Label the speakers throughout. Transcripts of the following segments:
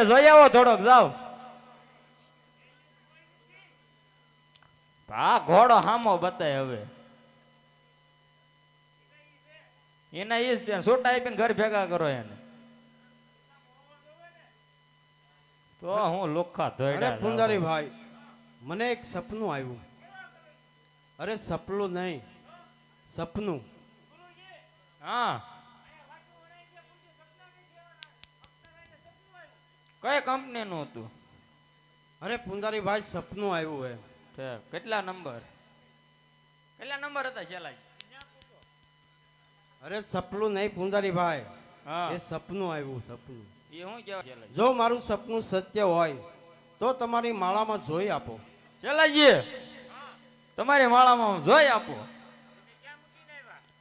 Speaker 1: જોઈ આવો થોડોક જાવ. આ ઘોડો હામો બતાય હવે એના ઈ છે છોટા આપીને ઘર ભેગા કરો એને તો હું લોખા ધોઈડા.
Speaker 2: અરે પુંજારી ભાઈ મને એક સપનું આવ્યું. અરે સપનું નહીં સપનું.
Speaker 1: હા કઈ કંપની નું હતું?
Speaker 2: અરે પુંજારી ભાઈ સપનું આવ્યું હે.
Speaker 1: કેટલા નંબર હતા છેલ્લા?
Speaker 2: અરે સપનું નહીં પુંજારી ભાઈ,
Speaker 1: હા
Speaker 2: એ સપનું આવ્યું. સપનું
Speaker 1: એ હું કેવા?
Speaker 2: જો મારું સપનું સત્ય હોય તો તમારી માળામાં જોઈ આપો.
Speaker 1: ચલાજી તમારી માળામાં જોઈ આપો.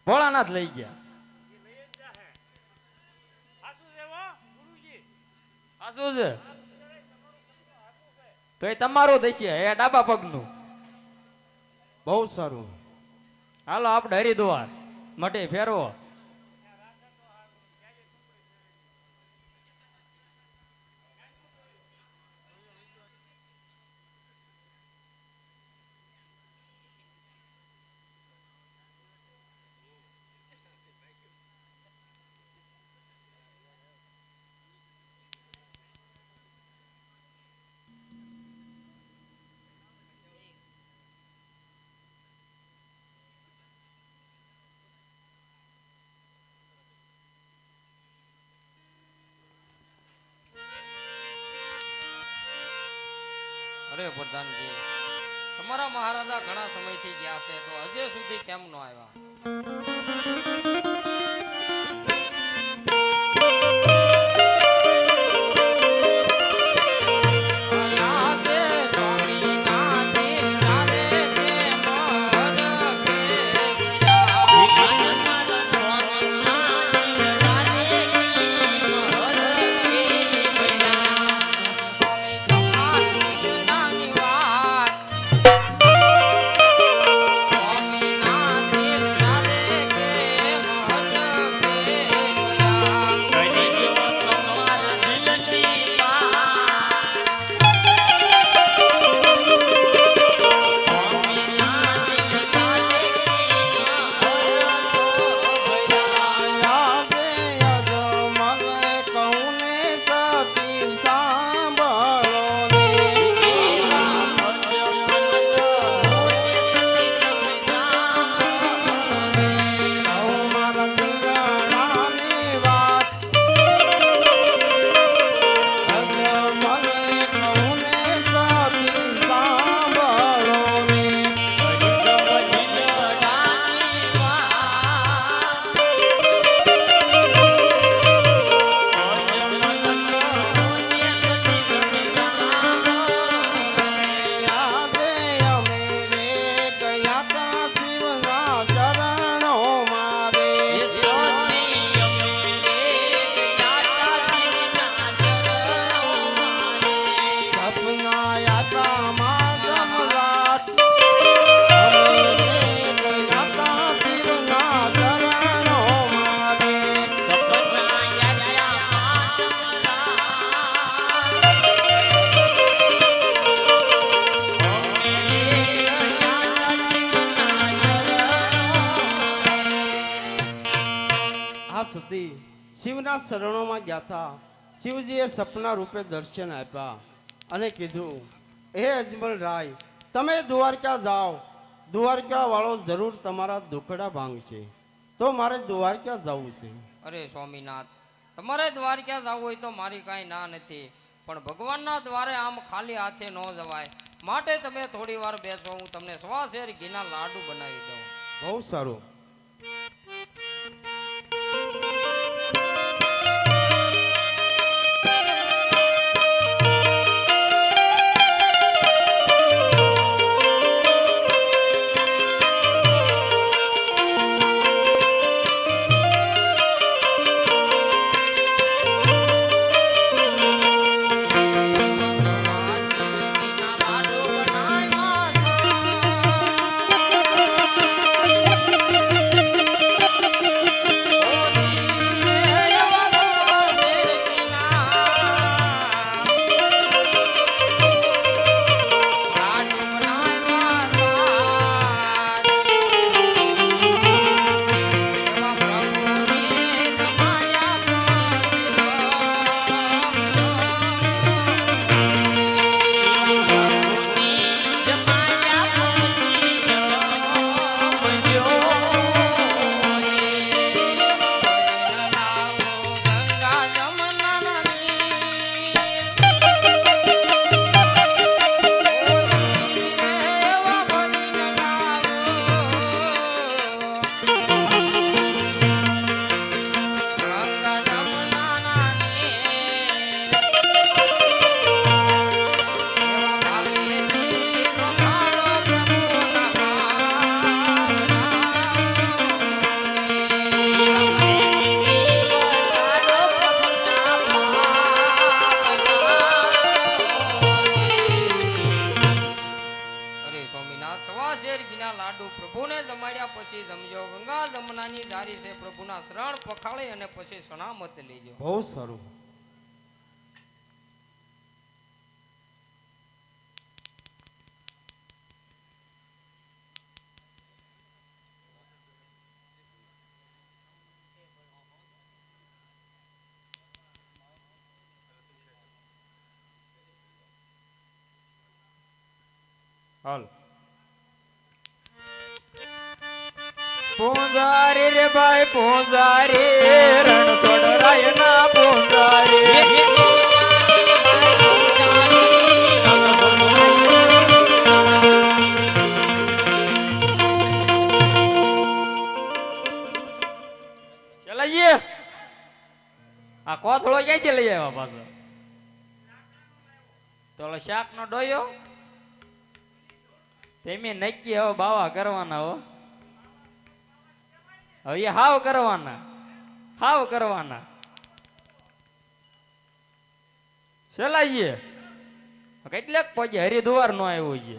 Speaker 1: ભોળાનાથ લઈ ગયા. શું છે તો એ તમારું દેખીએ એ ડાબા પગનું.
Speaker 2: બહુ સારું.
Speaker 1: હાલો આપણે હરિદ્વાર મઢે ફેરવો. અરે પ્રધાનજી, તમારા મહારાજા ઘણા સમયથી ગયા છે તો હજે સુધી કેમ નો આવ્યા?
Speaker 2: શિવના શરણોમાં ગયા હતા. શિવજીએ સપના રૂપે દર્શન આપ્યા અને કીધું, હે અજમલ રાય, તમે દ્વારકા જાઓ. દ્વારકા વાળો જરૂર તમારા દુખડા ભાંગશે. તો મારે દ્વારકા જવું છે.
Speaker 1: અરે સ્વામીનાથ, તમારે દ્વારકા જવું હોય તો મારી કાંઈ ના નથી, પણ ભગવાનના દ્વારે આમ ખાલી હાથે ન જવાય. માટે તમે થોડી વાર બેસો, હું તમને સવા શેર ઘીના લાડુ બનાવી દઉં.
Speaker 2: બહુ સારું.
Speaker 1: આવ્યા પછી જમજો. ગંગા જમનાની જારી છે, પ્રભુના શરણ પખાળી અને પછી સણામત લેજો.
Speaker 2: બહુ સારું.
Speaker 1: હાલ
Speaker 3: પૂંજારી રે ભાઈ પૂંજારી રણછોડ રાય ના પૂંજારી ચલાઈએ આ કોથળો ક્યાંથી લઈ આવ્યા પાછો? તો શાક નો ડોયો તેમી નક્કી હવે બાવા કરવાના હો. હવે એ હાવ કરવાના ચલાઈએ. કેટલાક પગે હરિદ્વાર નો આવ્યો છે,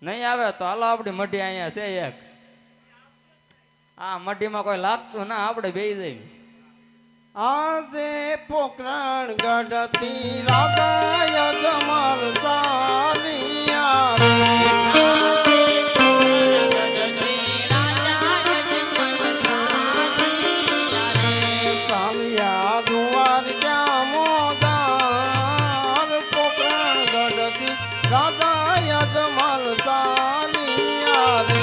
Speaker 3: નહીં આવે તો હાલો આપડી મઢી અહીંયા છે એક. આ મઢીમાં કોઈ લાગતું ના, આપણે બેસી જઈએ.
Speaker 2: આજે પોકરણ ગઢતી રાધાય જમાલ સાલિયા રે. સાલિયા દ્વારકા મોદાર પોકરણ ગઢતી રાધાય જમાલ સાલિયા રે.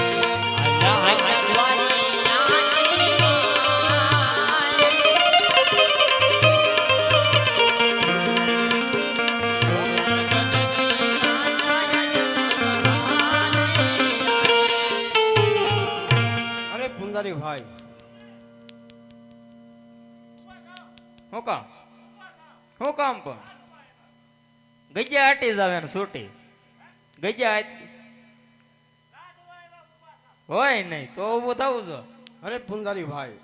Speaker 2: ભાઈ
Speaker 3: હું કામ પણ ગજ્યા હટી જાવે ને છૂટી ગજ્યા હોય નહીં તો ઊભું થવું છો.
Speaker 2: અરે પુંજારી ભાઈ,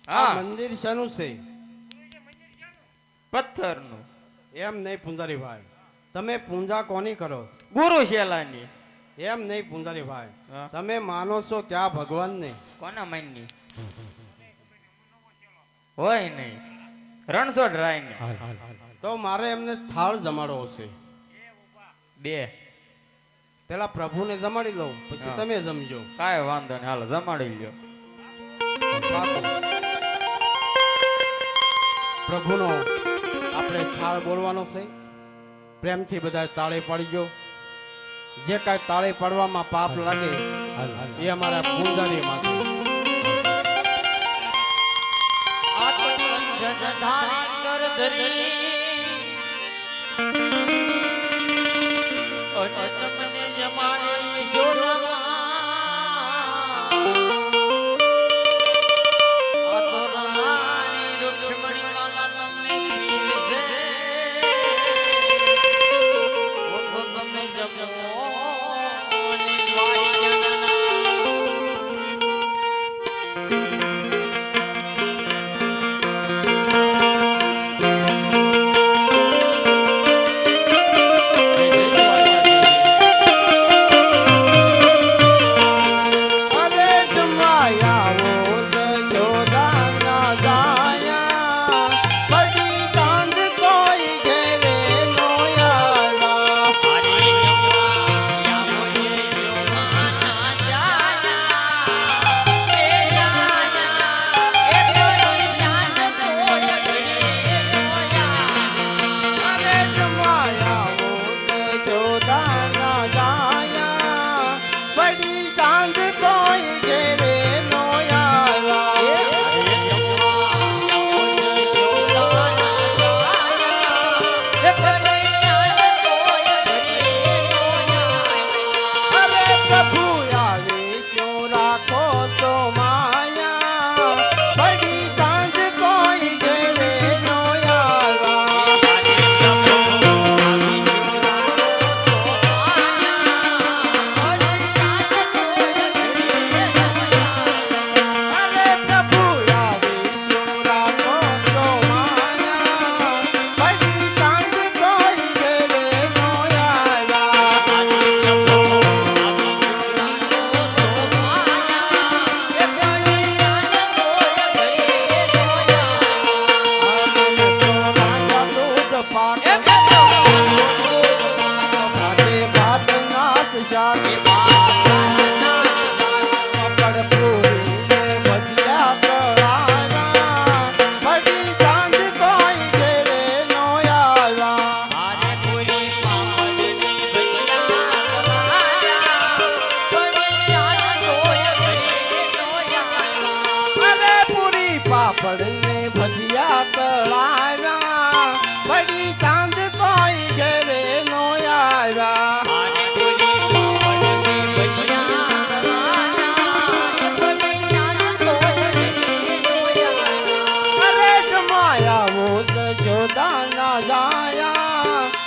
Speaker 3: હા
Speaker 2: આ મંદિર શાનું છે?
Speaker 3: પથ્થરનું.
Speaker 2: એમ નહીં પુંજારી ભાઈ, તમે પૂજા કોની કરો?
Speaker 3: ગુરુ શેલાની.
Speaker 2: એમ નહીં પુંજારી ભાઈ,
Speaker 3: હા.
Speaker 2: તમે માનો છો ક્યાં ભગવાનને?
Speaker 3: કોના માનની હોય નહીં, રણછોડ રાય ને.
Speaker 2: તો મારે એમને થાળ જમાડવો છે.
Speaker 3: બે
Speaker 2: પેલા પ્રભુને જમાડી દઉં, પછી
Speaker 3: હા.
Speaker 2: તમે જમજો.
Speaker 3: કાંઈ વાંધો નહીં, હાલો જમાડી લ્યો.
Speaker 2: પ્રભુનો આપણે થાળ બોલવાનો છે. પ્રેમથી બધા તાળી પાડી ગયો. જે કાંઈ તાળી પાડવામાં પાપ લાગે એ અમારા પૂજારી માટે.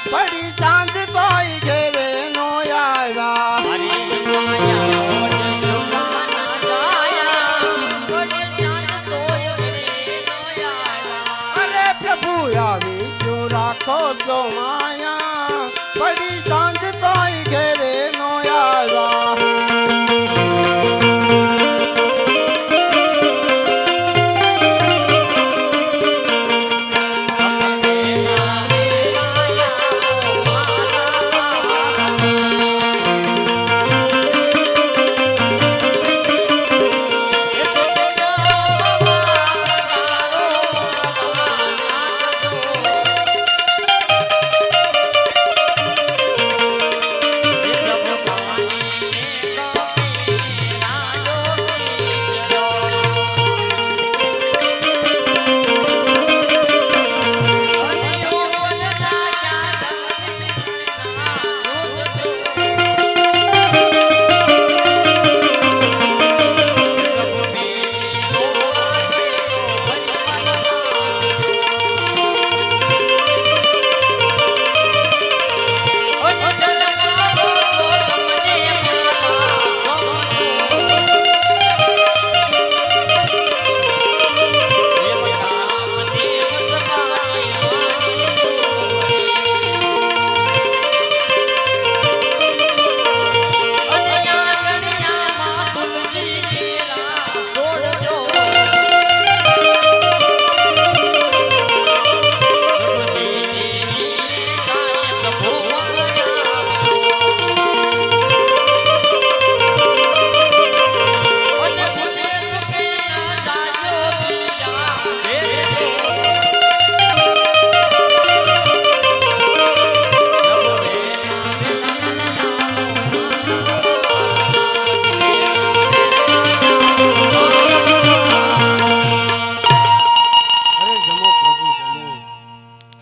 Speaker 2: પડી ચાંદ તોય ઘેરે નો આવ્યા અરે પ્રભુ આવી જો રાખો જો માયા પડી ચાંદ તોય ઘેરે નો આવ્યા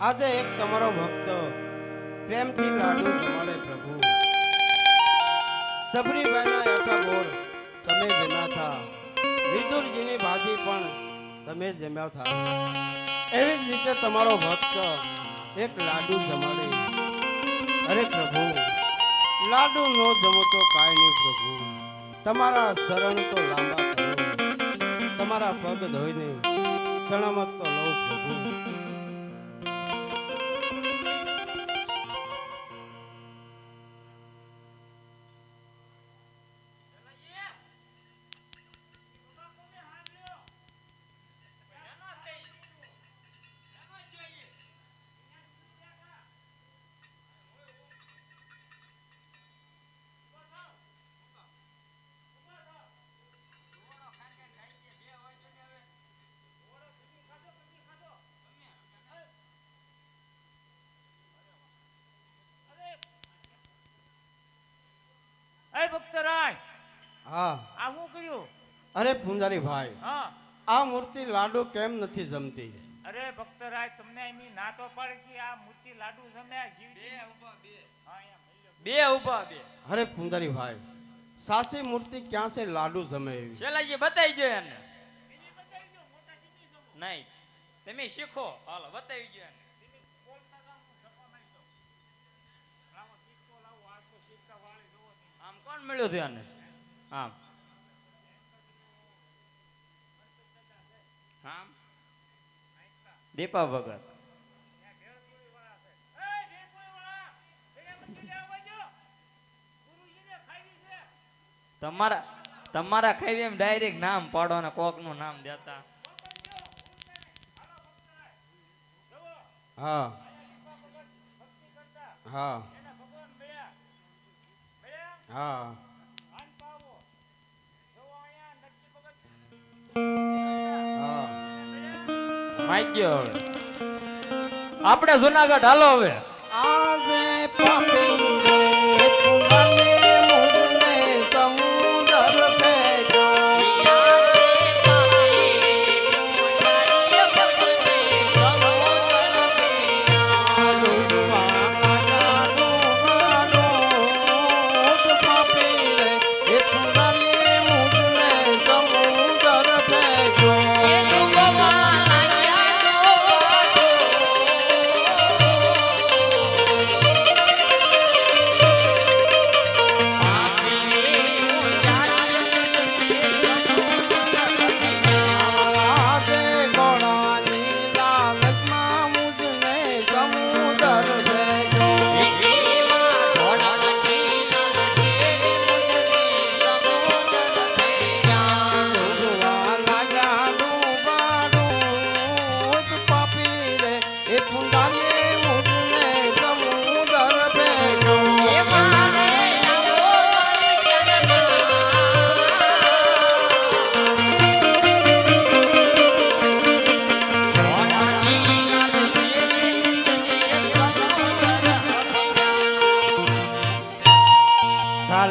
Speaker 2: આજે એક તમારો ભક્ત પ્રેમથી લાડુ જમાડે પ્રભુ સબરીબાઈના યાઠા બોર તમે જમ્યા થા વિદુરજીની ભાજી પણ તમે જમ્યા થા એવી જ રીતે તમારો ભક્ત એક લાડુ જમાડે અરે પ્રભુ લાડુ નો જમો તો કાંઈ નહીં પ્રભુ તમારા શરણ તો લાંબા કરો તમારા પગ ધોઈને સલામત તો લો પ્રભુ
Speaker 4: ભક્તરાય
Speaker 2: હા
Speaker 4: આ હું કર્યું
Speaker 2: અરે પૂંજારી ભાઈ
Speaker 4: હા
Speaker 2: આ મૂર્તિ લાડુ કેમ નથી જમતી
Speaker 4: અરે ભક્તરાય તમને એમની ના તો પડે કે આ મૂર્તિ લાડુ જમ્યા શિવજી
Speaker 3: બે ઉભા બે
Speaker 2: અરે પૂંજારી ભાઈ સાસી મૂર્તિ ક્યાં છે લાડુ જમે એવી
Speaker 3: શેલાજી બતાવી જો એને નહીં તમે શીખો હાલો બતાવી જો એને આમ કોણ મળ્યું છે આને આમ આમ દીપા ભગત તમારા ખાઈ એમ ડાયરેક્ટ નામ પાડો ને કોક નું નામ દેતા
Speaker 2: હા હા હા હા
Speaker 3: માગ્યો હવે આપણે જુનાગઢ હાલો હવે
Speaker 2: આજે પાપી રે પુનાને મુજને સમુદર ભેજો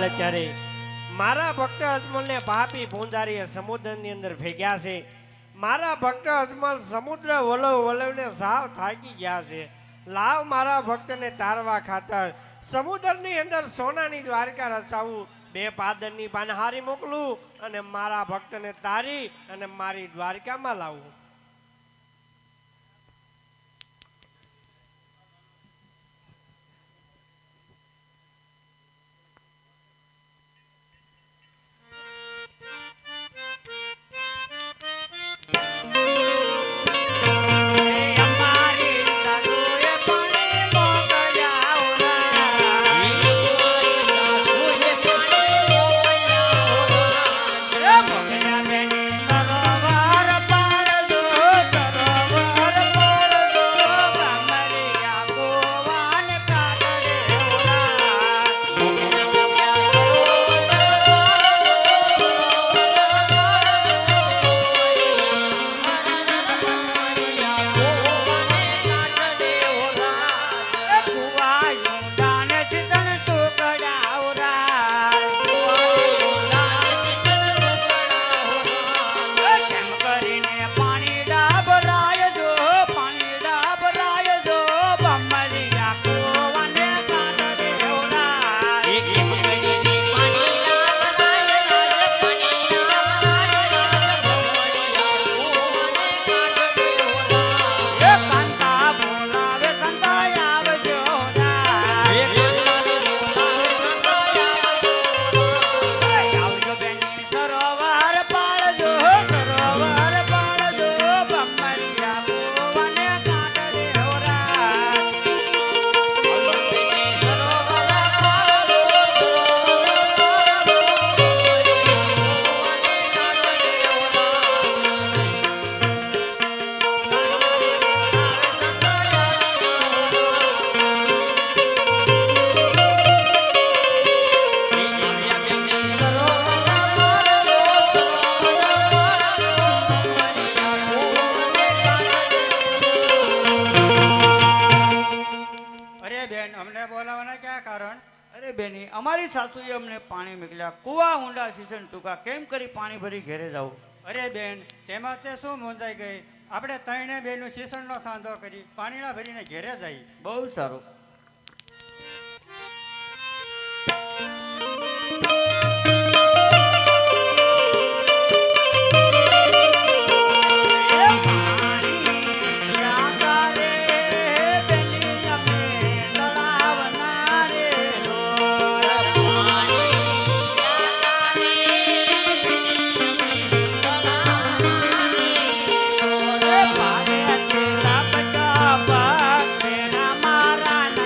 Speaker 5: હાલ અત્યારે મારા ભક્ત અજમલને પાપી પૂંજારીએ સમુદ્રની અંદર ભેગ્યા છે. મારા ભક્ત અજમલ સમુદ્ર વલવ વલવને સાવ થાકી ગયા છે. લાવ મારા ભક્તને તારવા ખાતર સમુદ્રની અંદર સોનાની દ્વારકા રચાવું, 2 પાદરની પાનહારી મોકલું અને મારા ભક્તને તારી અને મારી દ્વારકામાં લાવું.
Speaker 6: બેની અમારી સાસુએ અમને પાણી મોકલ્યા, કુવા ઊંડા સીસણ ટૂંકા, કેમ કરી પાણી ભરી ઘરે જાવ?
Speaker 7: અરે બેન, તેમાં તે શું મૂંઝાઈ ગઈ? આપણે ત્રણે બેનું શીશણનો સાંધો કરી પાણીના ભરીને ઘેરે જઈ.
Speaker 6: બહુ સારું.
Speaker 4: મારા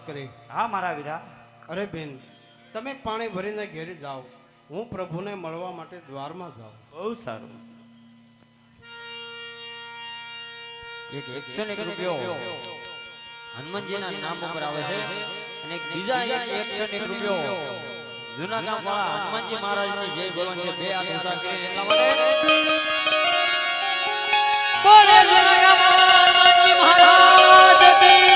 Speaker 2: કરે.
Speaker 6: હા મારા વીરા.
Speaker 2: અરે બેન, તમે પાણી ભરીને ઘેરે જાઓ, હું પ્રભુને મળવા માટે દ્વારમાં જાઉં.
Speaker 6: બહુ સારું.
Speaker 8: એક 101 રૂપિયો હનુમાનજીના નામ ઉપર આવે છે અને એક બીજા 101 રૂપિયો જૂના ગામ વાળા હનુમાનજી મહારાજની જય બોલવાનું છે. બે હાથ ઊંચા કરીને એટલા માટે બોલે જૂના ગામ હનુમાનજી મહારાજ કી.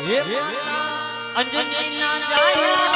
Speaker 8: હે માતા અંજની ના જાયા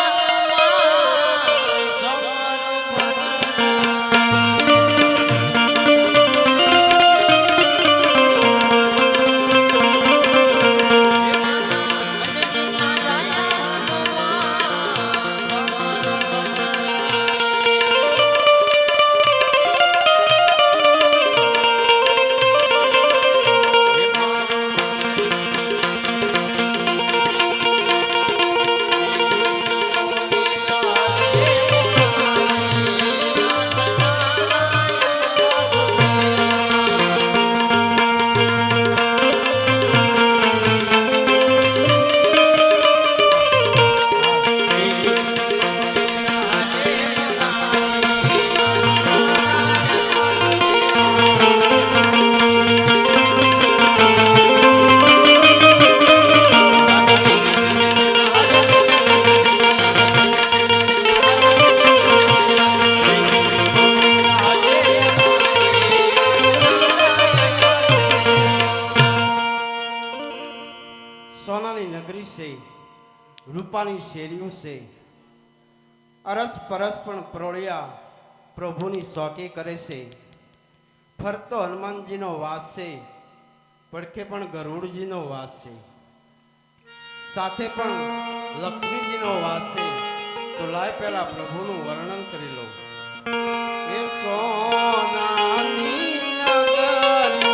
Speaker 2: સોનાની નગરી છે, રૂપાની શેરીઓ છે, અરસ પરસ પણ પ્રોળિયા પ્રભુની શોકી કરે છે. ફરતો હનુમાનજીનો વાસ છે, પડખે પણ ગરુડજીનો વાસ છે, સાથે પણ લક્ષ્મીજીનો વાસ છે. તો લાય પહેલા પ્રભુનું વર્ણન કરી લો. એ સોનાની નગરી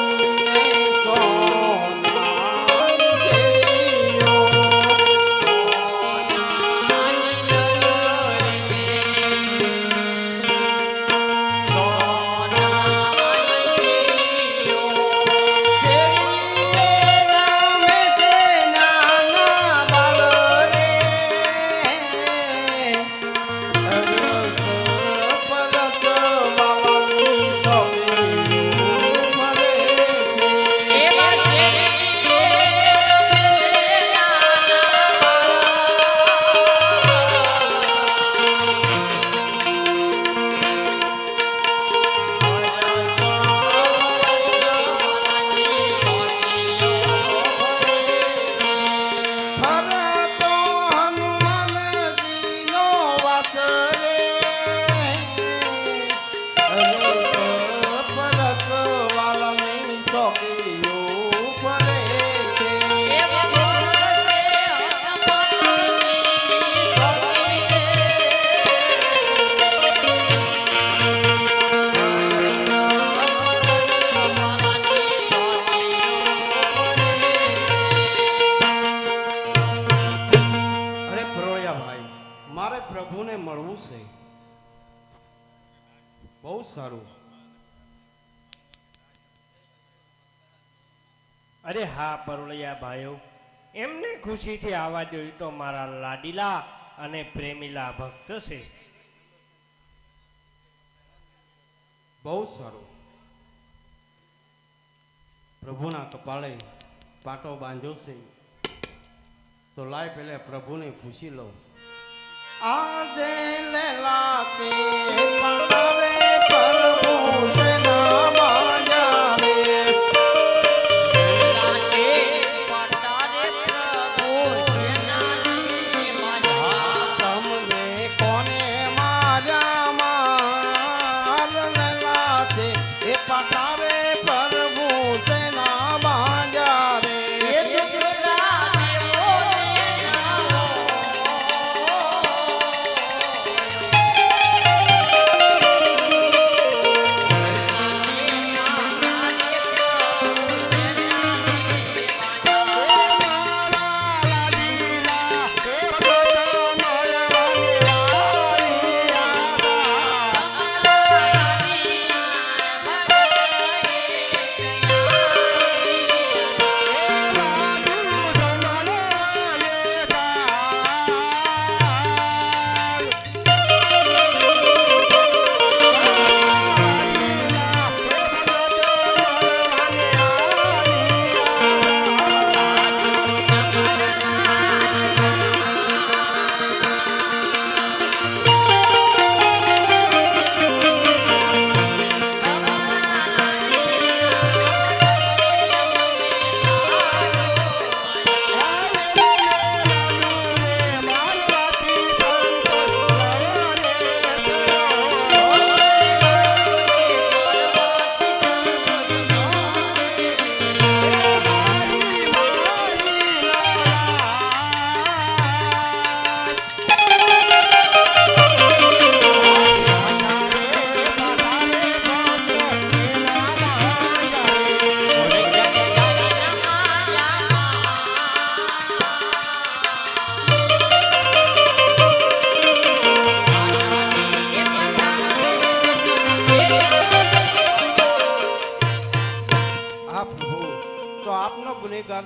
Speaker 2: પ્રભુને મળવું છે. બહુ સારું.
Speaker 5: અરે હા પરોળિયા ભાઈઓ, એમને ખુશીથી આવવા દો. તો મારા લાડીલા અને પ્રેમીલા ભક્ત છે.
Speaker 2: બહુ સારું. પ્રભુના કપાળે પાટો બાંધ્યો છે, તો લાય પેલે પ્રભુને પૂછી લઉં. આજે લેલા તે પટાવે પ્રભુ તેના માયા રે. તમને કોને માર્યા માર લેલા તે એ પટાવે પ્રભુ તેના માયા રે.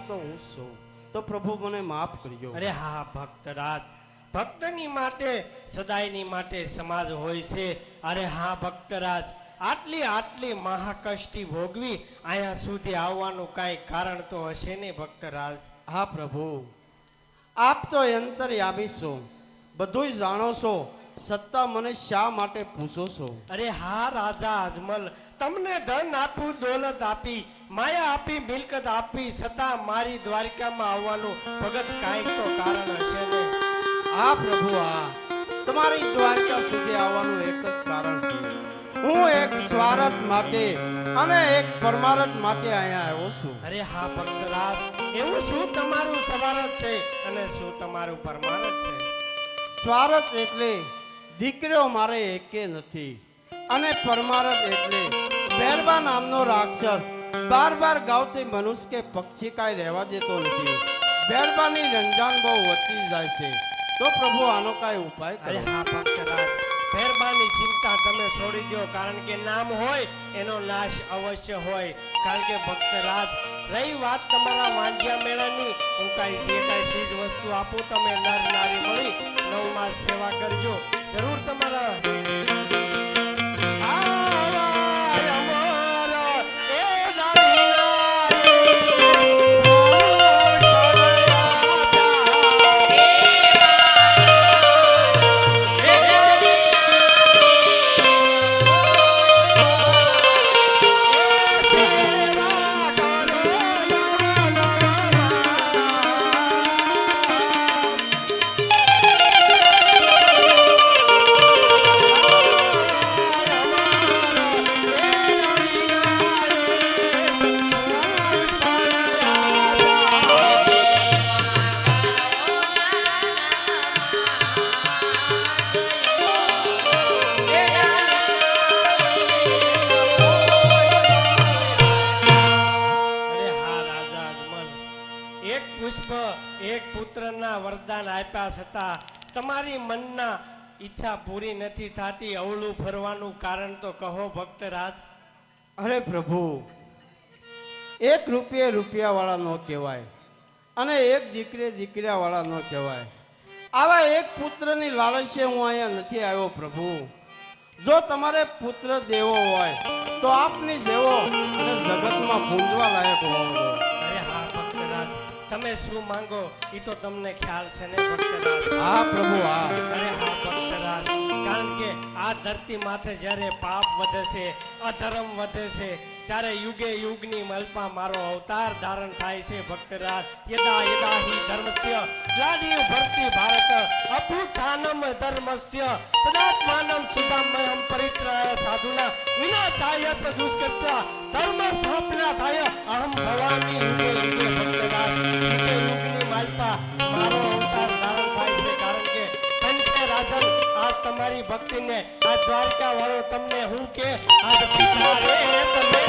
Speaker 2: તો હું જ છું. તો પ્રભુ મને માફ કરજો.
Speaker 5: અરે હા ભક્તરાજ, ભક્તની માટે સદાયની માટે સમાજ હોય છે. અરે હા ભક્તરાજ, આટલી મહાકષ્ટી ભોગવી અહીંયા સુધી આવવાનું કાંઈ કારણ તો હશે ને ભક્તરાજ?
Speaker 2: હા પ્રભુ, આપ તો અંતર્યામી છો, બધુંય જાણો છો, છતાં મને શા માટે પૂછો છો?
Speaker 5: અરે હા રાજા અજમલ, તમને ધન આપું, દોલત આપી, માયા આપી, મિલકત આપી, છતાં મારી દ્વારકામાં આવવાનું ભગત કાંઈક તો કારણ હશે ને?
Speaker 2: હા પ્રભુ, હા, તમારી દ્વારકા સુધી આવવાનું એક જ કારણ છે. હું એક સ્વાર્થ માટે અને એક પરમારથ માટે અહીંયા આવ્યો છું.
Speaker 5: અરે હા ભક્તરાજ, એવું શું તમારું સ્વાર્થ છે અને શું તમારું પરમારથ છે?
Speaker 2: સ્વાર્થ એટલે દીકરીઓ મારે એકે નથી, અને પરમારથ એટલે બેરબા નામનો રાક્ષસ બાર ગાવથી મનુષ્ય કે પક્ષી કાંઈ રહેવા દેતો નથી. બેરબાની રંજાન બહુ વધતી જાય છે, તો પ્રભુ આનો કાંઈ ઉપાય
Speaker 5: અરે
Speaker 2: કરો.
Speaker 5: હા ભક્તરાજ, મહેરબાની ચિંતા તમે છોડી દો, કારણ કે નામ હોય એનો નાશ અવશ્ય હોય. કારણ કે ભક્તરાજ, રહી વાત તમારા વાંઢિયા મેળાની, હું કાંઈ જે કાંઈ ચીજ વસ્તુ આપું, તમે નર નારી મળી 9 માસ સેવા કરજો, જરૂર તમારા આવાય અમારો એ વરદાન આપ્યા છતાં તમારી મનના ઈચ્છા પૂરી નથી થતી, અવળું ફરવાનું કારણ તો કહો ભક્તરાજ.
Speaker 2: અરે પ્રભુ, એક રૂપિયા વાળા ન કહેવાય, અને એક દીકરા વાળા ન કહેવાય. આવા એક પુત્રની લાલચે હું અહીંયા નથી આવ્યો પ્રભુ. જો તમારે પુત્ર દેવો હોય તો આપની દેવો અને જગતમાં પૂંજવા લાયક હોવો.
Speaker 5: અરે હા ભક્તરાજ, તમે શું માંગો એ તો તમને ખ્યાલ છે ને ભક્તરાજ?
Speaker 2: હા પ્રભુ, હા.
Speaker 5: અરે હા ભક્તરાજ, કારણ કે આ ધરતી માથે જ્યારે પાપ વધે છે, અધર્મ વધે છે, ત્યારે યુગે યુગની મલપા મારો અવતાર ધારણ થાય છે ભક્તરાજ. યદા યદા હિ ધર્મસ્ય ગ્લાનિ ભર્તિ ભારત અભ્યુત્થાનમ ધર્મસ્ય તદાત્માનમ સુધામયમ પરિત્રાય સાધુના વિનાશાય ચ દુષ્કૃત્ય ધર્મ સ્થાપનાથાય અહમ ભવામી યુગે યુગે ભક્તરાજ. યુગે યુગની મલપા મારો અવતાર ધારણ થાય છે, કારણ કે કંઠે રાજન આ તમારી ભક્તિને, આ દ્વારકા વાળો તમને હું કે આજ પિતા રે તમે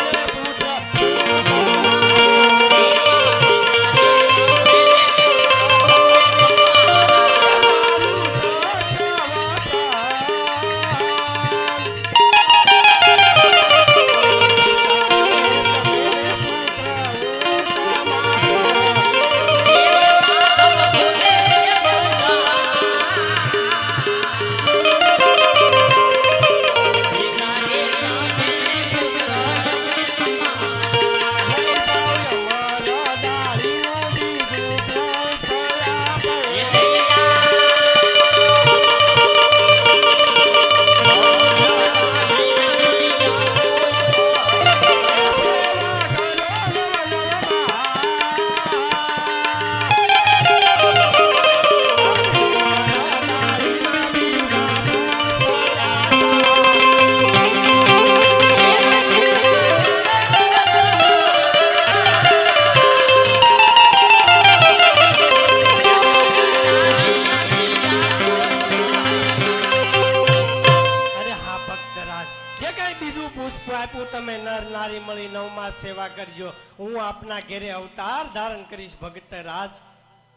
Speaker 5: તમે નર નારી મળી 9 માસ સેવા કરજો, હું આપના ઘેરે અવતાર ધારણ કરીશ ભક્તરાજ.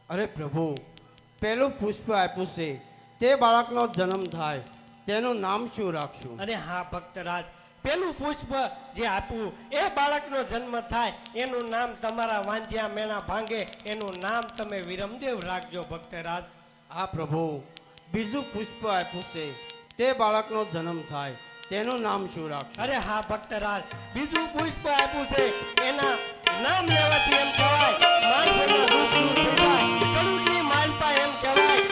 Speaker 2: અરે પ્રભુ, પેલું પુષ્પ આપ્યું છે, તે બાળકનો જન્મ થાય તેનું નામ શું રાખશું?
Speaker 5: અરે હા ભક્તરાજ, પેલું પુષ્પ જે આપ્યું એ બાળકનો જન્મ થાય એનું નામ તમારા વાંજ્યા મેણા ભાંગે એનું નામ તમે વિરમદેવ રાખજો ભક્તરાજ.
Speaker 2: હા પ્રભુ, બીજું પુષ્પ આપ્યું છે તે બાળકનો જન્મ થાય તેનું નામ શું રાખશું?
Speaker 5: અરે હા ભક્તરાજ, બીજું પુષ્પ આપ્યું છે એના નામ લેવાથી એમ કહેવાય માણસોના દુઃખ દૂર થઈ જાય. કરુણની માલપા એમ કહેવાય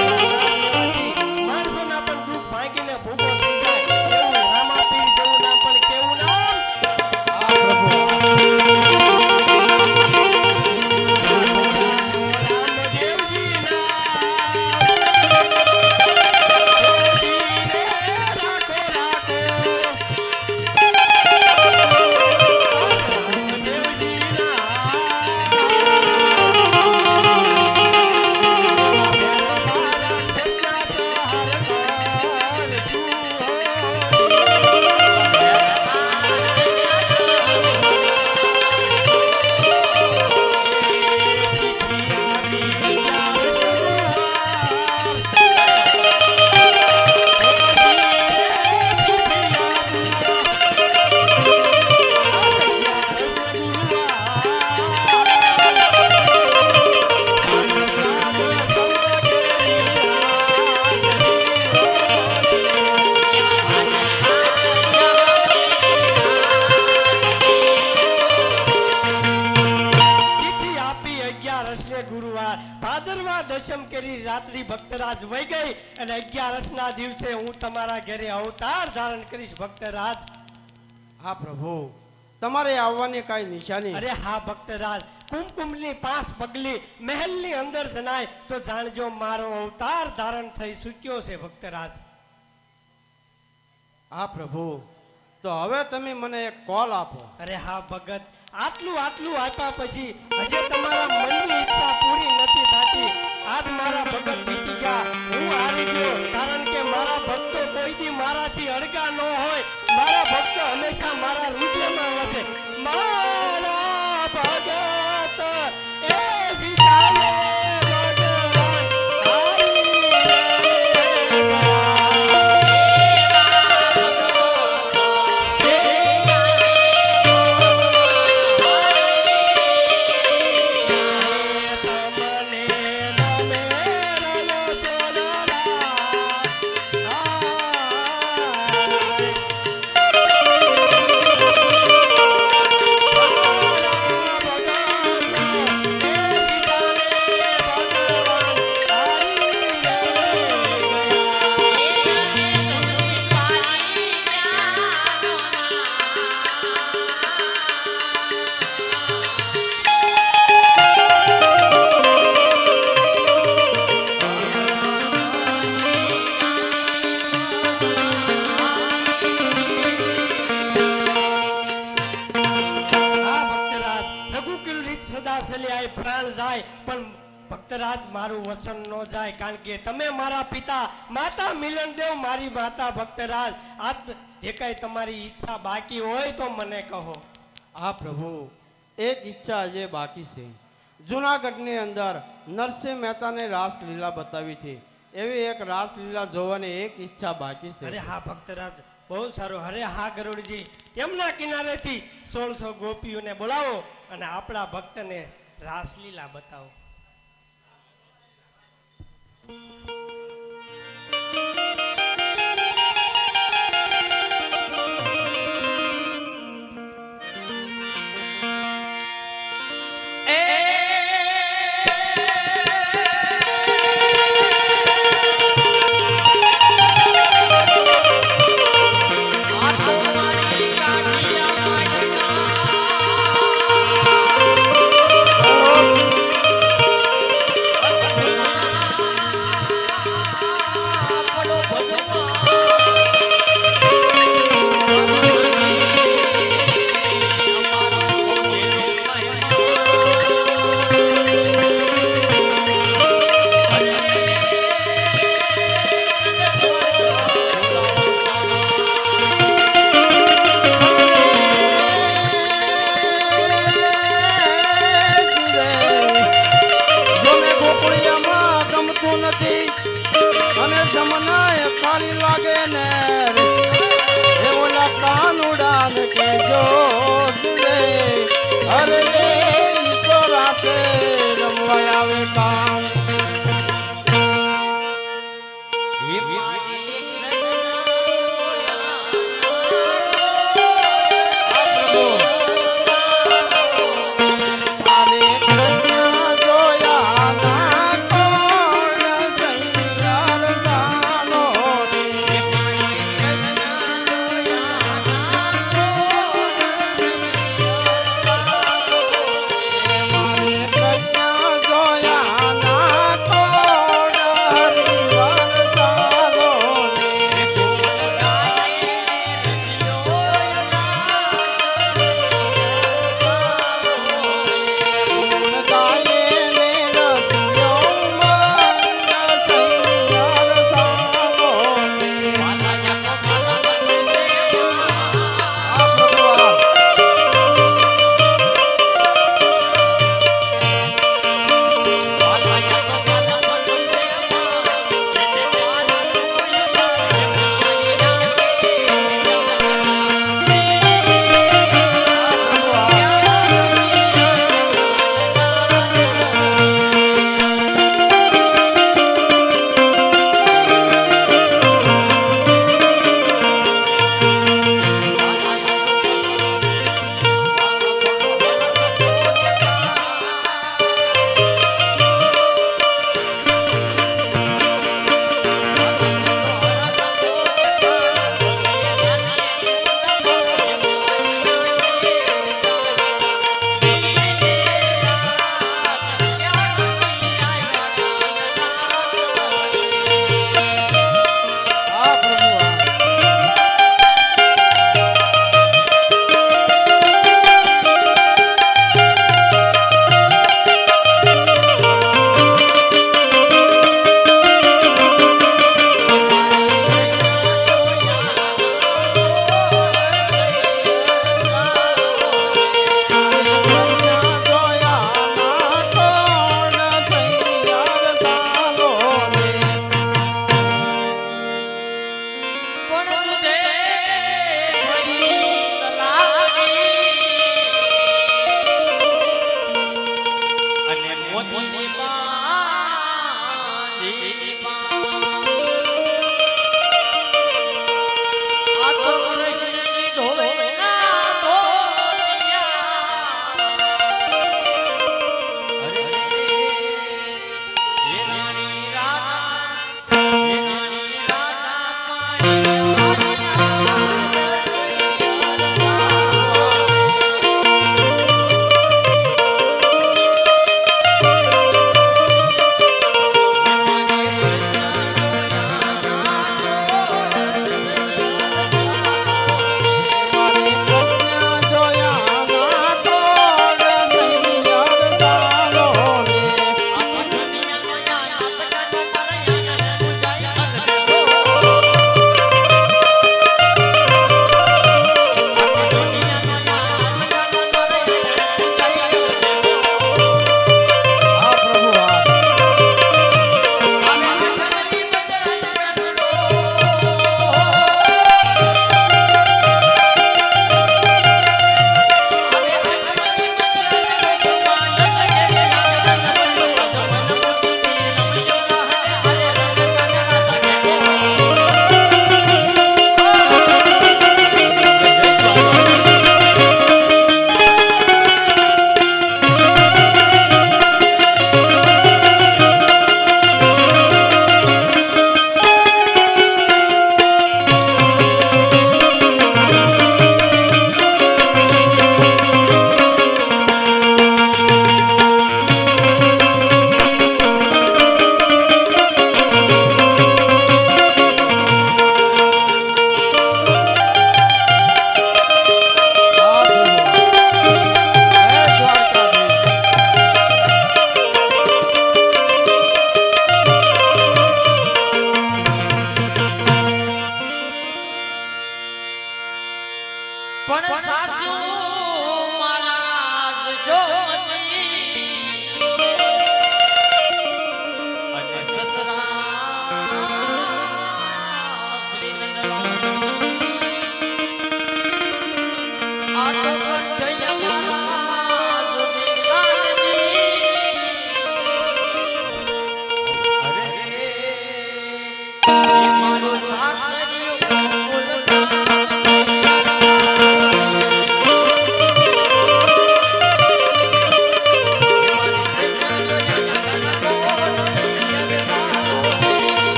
Speaker 5: એના નામ લેવાથી માણસોના પણ દુઃખ ભાંગીને ભૂગો થઈ જાય. એવું રામાપીર જેવું નામ પણ કેવું નામ?
Speaker 2: હા પ્રભુ.
Speaker 5: ગુરુવાર ભાદરવા દશમ કરી રાત્રિ ભક્તરાજ વહી ગઈ અને 11ના દિવસે હું તમારા ઘરે અવતાર ધારણ કરીશ ભક્તરાજ.
Speaker 2: હા પ્રભુ, તમારે આવવાની કાંઈ નિશાની?
Speaker 5: અરે હા ભક્તરાજ, કુમકુમની 5 પગલી મહેલની અંદર જણાય તો જાણજો મારો અવતાર ધારણ થઈ ચૂક્યો છે ભક્તરાજ.
Speaker 2: હા પ્રભુ, તો હવે તમે મને એક કોલ આપો.
Speaker 5: અરે હા ભગત, આટલું આપ્યા પછી હજી તમારા મનની ઈચ્છા પૂરી નથી થતી. આજ મારા ભગત જીતી ગયા, હું હારી ગયો, કારણ કે મારા ભક્તો કોઈ દી મારાથી અળગા ન હોય. મારા ભક્તો હંમેશા મારા હૃદયમાં વસે. મારા ભગત એ વિશાલે ભગવાન હારી ગયા. ભક્તરાજ મારું વચન ન જાય, કારણ કે તમે મારા પિતા, માતા મિલનદેવ મારી માતા. ભક્તરાજ આ જે કઈ તમારી ઈચ્છા બાકી હોય તો મને કહો.
Speaker 2: હા પ્રભુ, એક ઈચ્છા જે બાકી છે. જુનાગઢની અંદર નરસિંહ મહેતાને રાસલીલા બતાવી હતી, એવી એક રાસલીલા જોવાની એક ઈચ્છા બાકી છે.
Speaker 5: અરે હા ભક્તરાજ, બહુ સારું. અરે હા ગરુડજી, એમના કિનારેથી 1600 ગોપીઓને બોલાવો અને આપણા ભક્તને રાસલીલા બતાવો.
Speaker 2: અને જમનાય ખાલી લાગે ને એવો મારા કાનુડાન કે જોત રે અરે રે ઈ તો રાતે રમવા આવે કામ આરે કૃષ્ણ જોયા ના કોણ સૈયાર જાનો રે મારે કૃષ્ણ જોયા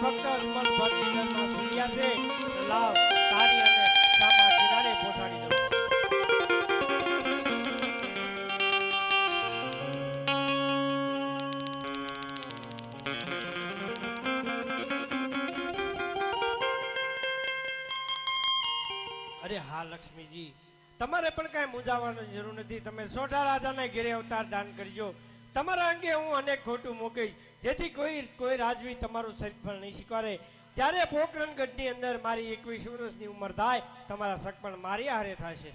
Speaker 5: ભક્ત અજમલ ભક્તિનગરમાં સૂર્યા છે. લાવ તારી અને સામા કિનારે પહોંચાડી દઉં. અરે હા લક્ષ્મીજી, તમારે પણ કાંઈ મૂંઝાવાની જરૂર નથી. તમે સોઢા રાજાના ઘેરે અવતાર દાન કરજો. તમારા અંગે હું અનેક ખોટું મૂકીશ, જેથી કોઈ રાજવી તમારું સત્ફળ નહીં સ્વીકારે. ત્યારે પોકરણગઢની અંદર મારી 21 વર્ષની ઉંમર થાય, તમારા સગપણ મારી હારે થશે.